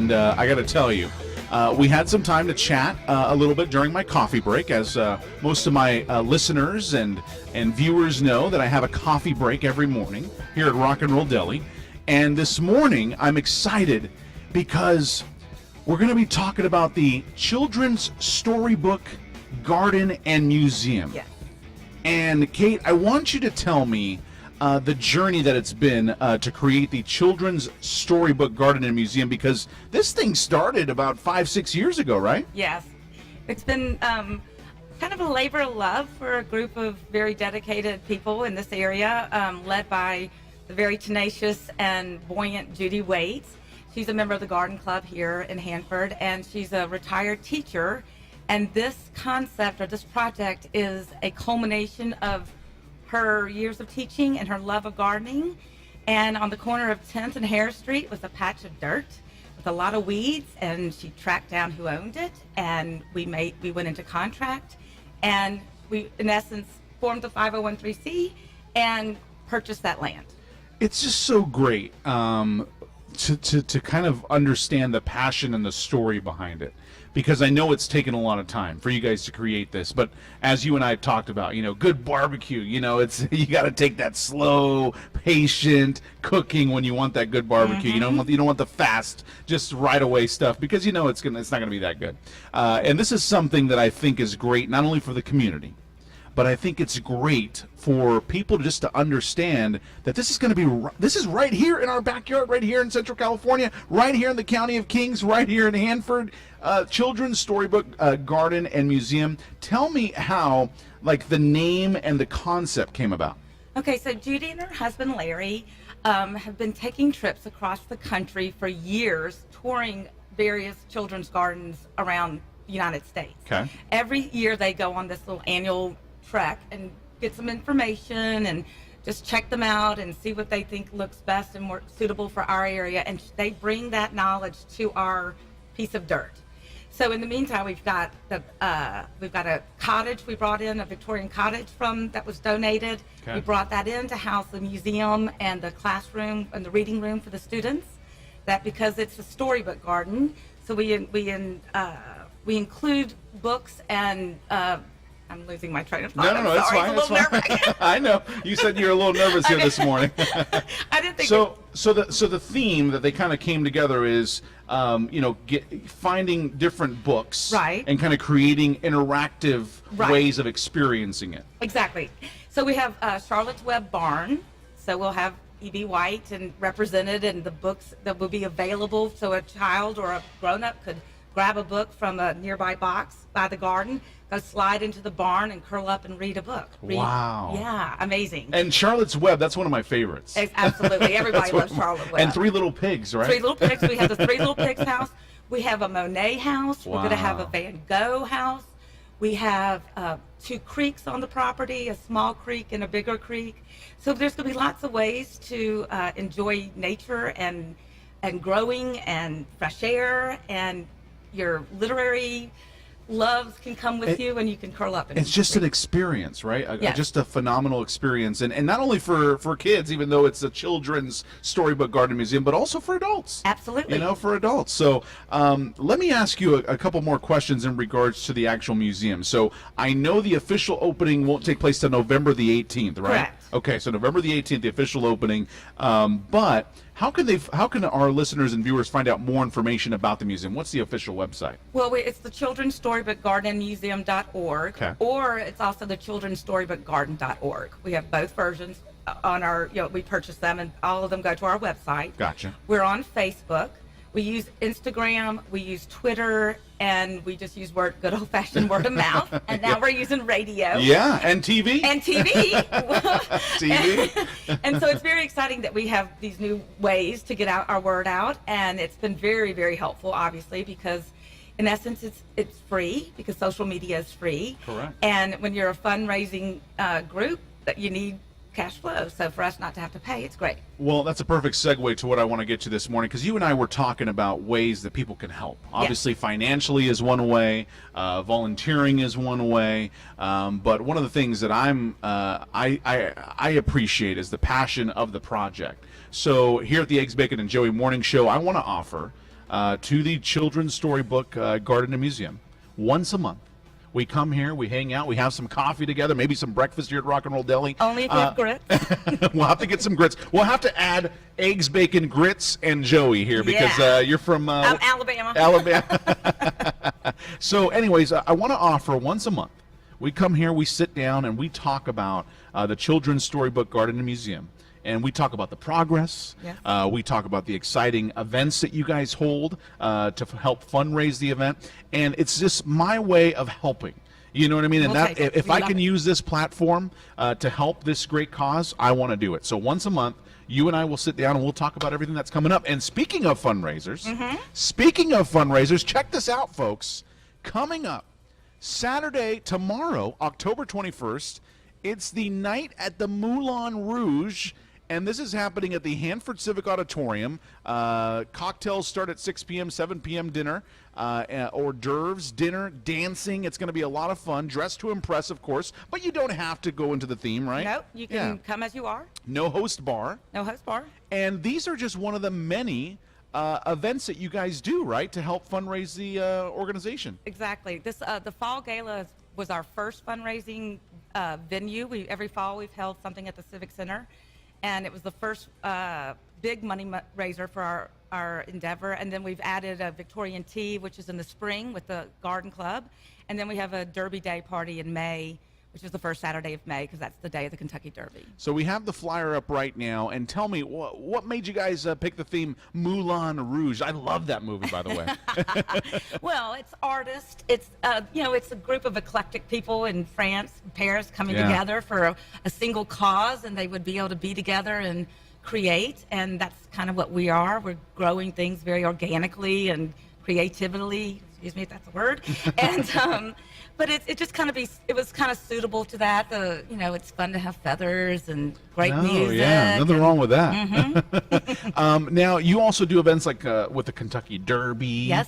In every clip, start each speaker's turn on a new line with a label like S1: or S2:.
S1: And I got to tell you, we had some time to chat a little bit during my coffee break, as most of my listeners and viewers know that I have a coffee break every morning here at Rock and Roll Deli. And this morning, I'm excited because we're going to be talking about the Children's Storybook Garden and Museum.
S2: Yes.
S1: And Kate, I want you to tell me the journey that it's been to create the Children's Storybook Garden and Museum, because this thing started about 5-6 years ago, right?
S2: Yes. It's been kind of a labor of love for a group of very dedicated people in this area, led by the very tenacious and buoyant Judy Waits. She's a member of the Garden Club here in Hanford, and she's a retired teacher. And this concept, or this project, is a culmination of her years of teaching and her love of gardening. And on the corner of 10th and Hare Street was a patch of dirt with a lot of weeds, and she tracked down who owned it, and we went into contract, and we, in essence, formed the 501(c) and purchased that land.
S1: It's just so great to kind of understand the passion and the story behind it, because I know it's taken a lot of time for you guys to create this. But as you and I have talked about, good barbecue, it's you got to take that slow, patient cooking when you want that good barbecue.
S2: Mm-hmm.
S1: You don't want the fast, just right away stuff, because it's not going to be that good. And this is something that I think is great, not only for the community, but I think it's great for people just to understand that this is right here in our backyard, right here in Central California, right here in the County of Kings, right here in Hanford. Children's Storybook Garden and Museum. Tell me how, the name and the concept came about.
S2: Okay, so Judy and her husband Larry have been taking trips across the country for years, touring various children's gardens around the United States.
S1: Okay.
S2: Every year they go on this little annual trek and get some information and just check them out and see what they think looks best and more suitable for our area, and they bring that knowledge to our piece of dirt. So in the meantime, we've got a cottage we brought in, a Victorian cottage that was donated.
S1: Okay.
S2: We brought that in to house the museum and the classroom and the reading room for the students. That because it's a storybook garden, so we include books and I'm losing my train of thought.
S1: No, it's fine.
S2: It's a little nerve-wracking.
S1: I know. You said you were a little nervous here this morning.
S2: I didn't think.
S1: So the theme that they kind of came together is, finding different books,
S2: Right.
S1: and kind of creating interactive
S2: Right.
S1: ways of experiencing it.
S2: Exactly. So we have Charlotte's Web Barn. So we'll have E.B. White and represented, and the books that will be available, so a child or a grown-up could grab a book from a nearby box by the garden, go slide into the barn and curl up and read a book.
S1: Wow.
S2: Yeah, amazing.
S1: And Charlotte's Web, that's one of my favorites.
S2: Absolutely. Everybody loves Charlotte Web.
S1: And Three Little Pigs, right?
S2: Three Little Pigs. We have the Three Little Pigs house. We have a Monet house. We're going to have a Van Gogh house. We have 2 creeks on the property, a small creek and a bigger creek. So there's going to be lots of ways to enjoy nature and growing and fresh air, and your literary loves can come with you, and you can curl up.
S1: It's just an experience, right?
S2: Yes.
S1: Just a phenomenal experience. And not only for kids, even though it's a children's storybook garden museum, but also for adults.
S2: Absolutely.
S1: For adults. So let me ask you a couple more questions in regards to the actual museum. So I know the official opening won't take place till November the 18th, right?
S2: Correct.
S1: Okay, so November the 18th, the official opening. But how can our listeners and viewers find out more information about the museum? What's the official website?
S2: Well, it's the Children's Storybook Garden Museum.org,
S1: Okay.
S2: or it's also the Children's Storybook Garden.org. We have both versions on our, we purchase them, and all of them go to our website.
S1: Gotcha.
S2: We're on Facebook. We use Instagram, we use Twitter, and we just use good old-fashioned word of mouth. And now we're using radio.
S1: Yeah, and TV.
S2: And TV.
S1: TV.
S2: And so it's very exciting that we have these new ways to get our word out, and it's been very, very helpful, obviously, because in essence it's free, because social media is free.
S1: Correct.
S2: And when you're a fundraising group, that you need cash flow. So for us not to have to pay, it's great.
S1: Well, that's a perfect segue to what I want to get to this morning, because you and I were talking about ways that people can help. Obviously, financially is one way, volunteering is one way, but one of the things that I appreciate is the passion of the project. So here at the Eggs, Bacon, and Joey Morning Show, I want to offer to the Children's Storybook Garden and Museum once a month. We come here, we hang out, we have some coffee together, maybe some breakfast here at Rock and Roll Deli.
S2: Only if you have grits.
S1: We'll have to get some grits. We'll have to add eggs, bacon, grits, and Joey here because you're from
S2: Alabama.
S1: Alabama. So anyways, I want to offer once a month. We come here, we sit down, and we talk about the Children's Storybook Garden and Museum. And we talk about the progress.
S2: Yes.
S1: We talk about the exciting events that you guys hold to help fundraise the event. And it's just my way of helping. You know what I mean? And
S2: We'll
S1: that
S2: take it.
S1: if
S2: We
S1: I
S2: love
S1: can
S2: it.
S1: use this platform to help this great cause, I want to do it. So once a month, you and I will sit down and we'll talk about everything that's coming up. And speaking of fundraisers, check this out, folks. Coming up Saturday, tomorrow, October 21st, it's the night at the Moulin Rouge. And this is happening at the Hanford Civic Auditorium. Cocktails start at 6 p.m., 7 p.m. dinner, hors d'oeuvres, dinner, dancing. It's going to be a lot of fun. Dressed to impress, of course, but you don't have to go into the theme, right?
S2: Nope, you can come as you are.
S1: No host bar.
S2: No host bar.
S1: And these are just one of the many events that you guys do, right, to help fundraise the organization.
S2: Exactly. This the Fall Gala was our first fundraising venue. Every fall we've held something at the Civic Center. And it was the first big money raiser for our endeavor. And then we've added a Victorian Tea, which is in the spring with the Garden Club. And then we have a Derby Day party in May, which is the first Saturday of May, because that's the day of the Kentucky Derby.
S1: So we have the flyer up right now. And tell me, what made you guys pick the theme Moulin Rouge? I love that movie, by the way.
S2: Well, it's artists. It's it's a group of eclectic people in France, Paris, coming together for a single cause, and they would be able to be together and create. And that's kind of what we are. We're growing things very organically and creatively. Excuse me if that's a word. And but it just kind of it was kind of suitable to that. It's fun to have feathers and great music.
S1: Yeah, nothing wrong with that. Now, you also do events like with the Kentucky Derby.
S2: Yes.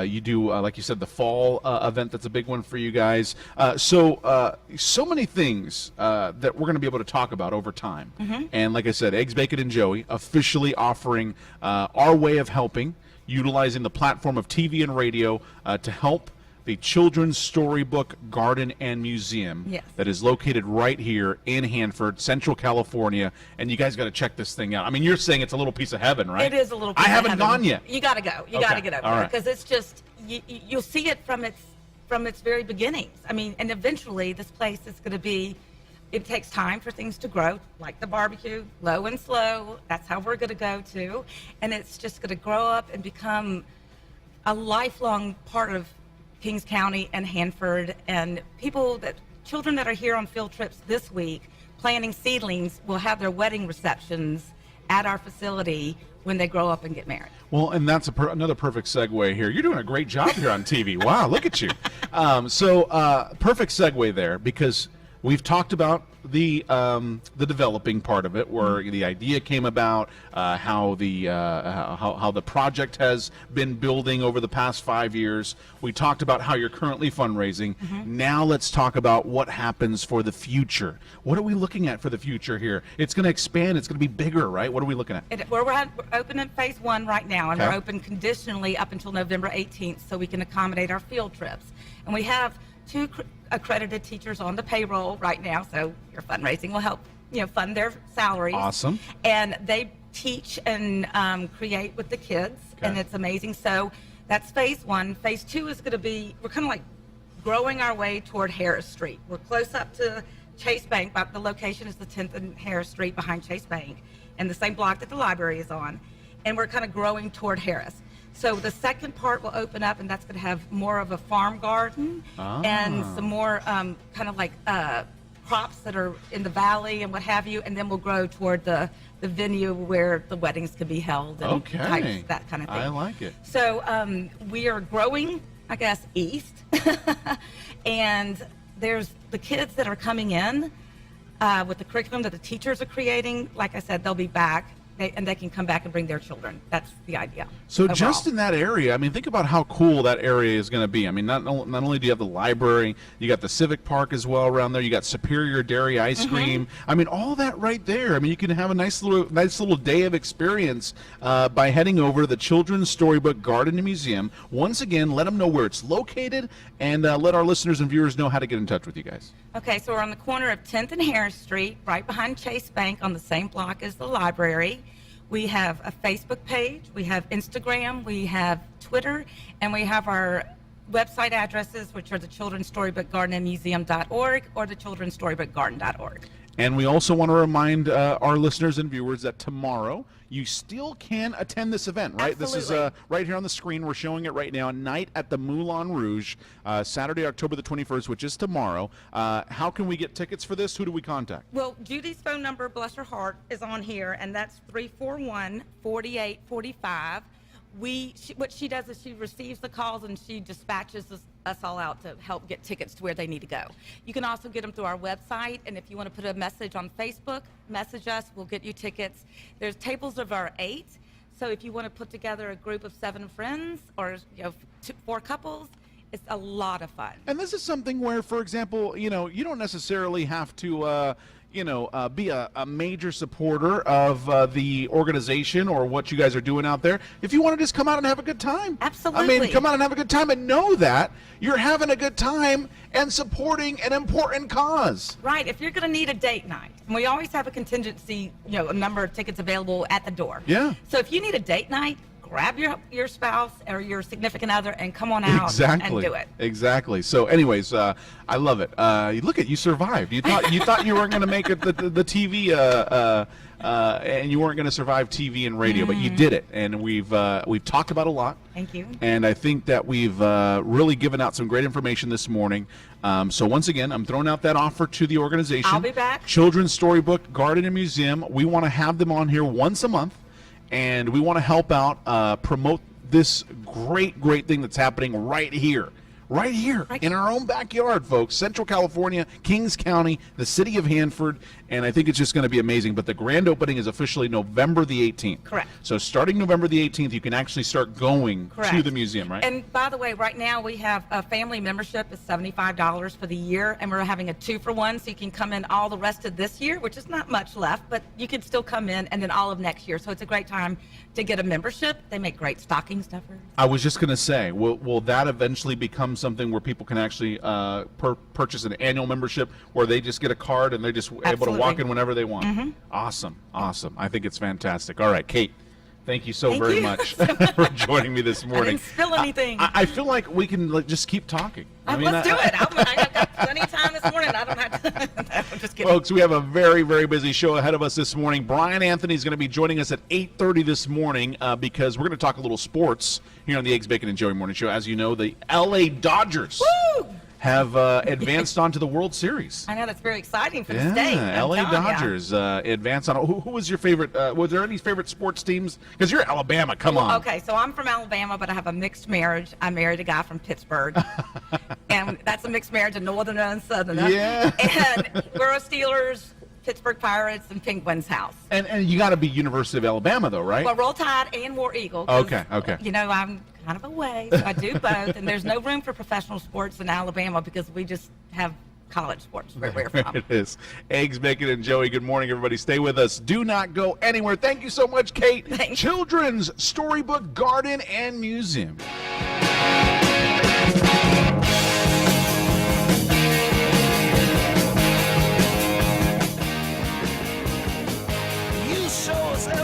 S1: You do, like you said, the fall event. That's a big one for you guys. So many things that we're going to be able to talk about over time. And like I said, Eggs, Bacon, and Joey officially offering our way of helping, utilizing the platform of TV and radio to help the Children's Storybook Garden and Museum that is located right here in Hanford, Central California. And you guys got to check this thing out. I mean, you're saying it's a little piece of heaven, right?
S2: It is a little piece
S1: I
S2: of
S1: haven't
S2: heaven.
S1: gone yet.
S2: You got to go. You got to get over
S1: All
S2: there
S1: right.
S2: because it's just, you'll see it from its very beginnings. I mean, and eventually this place is going to be, it takes time for things to grow, like the barbecue, low and slow. That's how we're going to go to. And it's just going to grow up and become a lifelong part of Kings County and Hanford, and children that are here on field trips this week planting seedlings will have their wedding receptions at our facility when they grow up and get married.
S1: Well, and that's another perfect segue here. You're doing a great job here on TV. Wow, look at you. Perfect segue there, because we've talked about the developing part of it, where the idea came about, how the project has been building over the past 5 years. We talked about how you're currently fundraising. Now let's talk about what happens for the future. What are we looking at for the future here? It's going to expand. It's going to be bigger, right? What are we looking at?
S2: We're open in phase 1 right now, and
S1: Okay.
S2: we're open conditionally up until November 18th, so we can accommodate our field trips. And we have 2 accredited teachers on the payroll right now, so your fundraising will help, fund their salaries.
S1: Awesome.
S2: And they teach and create with the kids, and it's amazing. So that's phase 1. Phase 2 is going to be, we're kind of like growing our way toward Harris Street. We're close up to Chase Bank, but the location is the 10th and Harris Street behind Chase Bank, and the same block that the library is on. And we're kind of growing toward Harris. So the second part will open up, and that's going to have more of a farm garden and some more kind of like crops that are in the valley and what have you, and then we'll grow toward the venue where the weddings can be held and types, that kind of thing.
S1: I like it.
S2: So we are growing, I guess, east, and there's the kids that are coming in with the curriculum that the teachers are creating. Like I said, they'll be back and they can come back and bring their children. That's the idea.
S1: So
S2: overall.
S1: just in that area, I mean, think about how cool that area is going to be. I mean, not only do you have the library, you got the civic park as well around there. You got Superior Dairy ice cream. I mean, all that right there. I mean, you can have a nice little day of experience by heading over to the Children's Storybook Garden and Museum. Once again, let them know where it's located, and let our listeners and viewers know how to get in touch with you guys.
S2: Okay, so we're on the corner of 10th and Harris Street, right behind Chase Bank, on the same block as the library. We have a Facebook page, we have Instagram, we have Twitter, and we have our website addresses, which are the Children's Storybook Garden and Museum.org or the Children's Storybook Garden.org.
S1: And we also want to remind our listeners and viewers that tomorrow you still can attend this event, right?
S2: Absolutely.
S1: This is right here on the screen. We're showing it right now. Night at the Moulin Rouge, Saturday, October the 21st, which is tomorrow. How can we get tickets for this? Who do we contact?
S2: Well, Judy's phone number, bless her heart, is on here, and that's 341-4845. What she does is she receives the calls and she dispatches us all out to help get tickets to where they need to go. You can also get them through our website, and if you want to put a message on Facebook, message us, we'll get you tickets. There's tables of our 8, so if you want to put together a group of 7 friends or 4 couples, it's a lot of fun.
S1: And this is something where, for example, you don't necessarily have to be a major supporter of the organization or what you guys are doing out there. If you want to just come out and have a good time.
S2: Absolutely.
S1: I mean, come out and have a good time and know that you're having a good time and supporting an important cause.
S2: Right. If you're going to need a date night, and we always have a contingency, a number of tickets available at the door.
S1: Yeah.
S2: So if you need a date night, grab your spouse or your significant other and come on out and do it.
S1: Exactly. So anyways, I love it. Look you survived. You thought you weren't going to make it the TV and you weren't going to survive TV and radio, but you did it. And we've talked about a lot.
S2: Thank you.
S1: And I think that we've really given out some great information this morning. So once again, I'm throwing out that offer to the organization.
S2: I'll be back.
S1: Children's Storybook Garden and Museum. We want to have them on here once a month. And we want to help out, promote this great thing that's happening right here in our own backyard, folks. Central California, Kings County, the city of Hanford, and I think it's just going to be amazing. But the grand opening is officially November the 18th.
S2: Correct.
S1: So starting November the 18th, you can actually start going to the museum, right?
S2: And by the way, right now we have a family membership is $75 for the year, and we're having a 2-for-1, so you can come in all the rest of this year, which is not much left, but you can still come in, and then all of next year. So it's a great time to get a membership. They make great stocking stuffers.
S1: I was just going to say, will that eventually become something where people can actually purchase an annual membership where they just get a card and they're just able to walk in whenever they want? Awesome. I think it's fantastic. All right, Kate, thank you so very much for joining me this morning.
S2: I didn't spill anything.
S1: I feel like we can just keep talking.
S2: Let's do it. I've got plenty of time this morning. I don't have to. I'm just kidding.
S1: Folks, we have a very busy show ahead of us this morning. Brian Anthony is going to be joining us at 8:30 this morning because we're going to talk a little sports here on the Eggs, Bacon, and Joey Morning Show. As you know, the LA Dodgers have advanced on to the World Series.
S2: I know, that's very exciting for the state.
S1: LA Dodgers advanced on. Who was your favorite? Was there any favorite sports teams? Because you're Alabama. Come on.
S2: Okay, so I'm from Alabama, but I have a mixed marriage. I married a guy from Pittsburgh, and that's a mixed marriage, a northerner and southerner.
S1: Yeah.
S2: And we're a Steelers, Pittsburgh Pirates, and Penguins house.
S1: And you got to be University of Alabama, though, right?
S2: Well, Roll Tide and War Eagle.
S1: Okay.
S2: I'm kind of away, so I do both. And there's no room for professional sports in Alabama because we just have college sports where we're from.
S1: It is. Eggs, Bacon, and Joey. Good morning, everybody. Stay with us. Do not go anywhere. Thank you so much, Kate.
S2: Thanks.
S1: Children's Storybook Garden and Museum.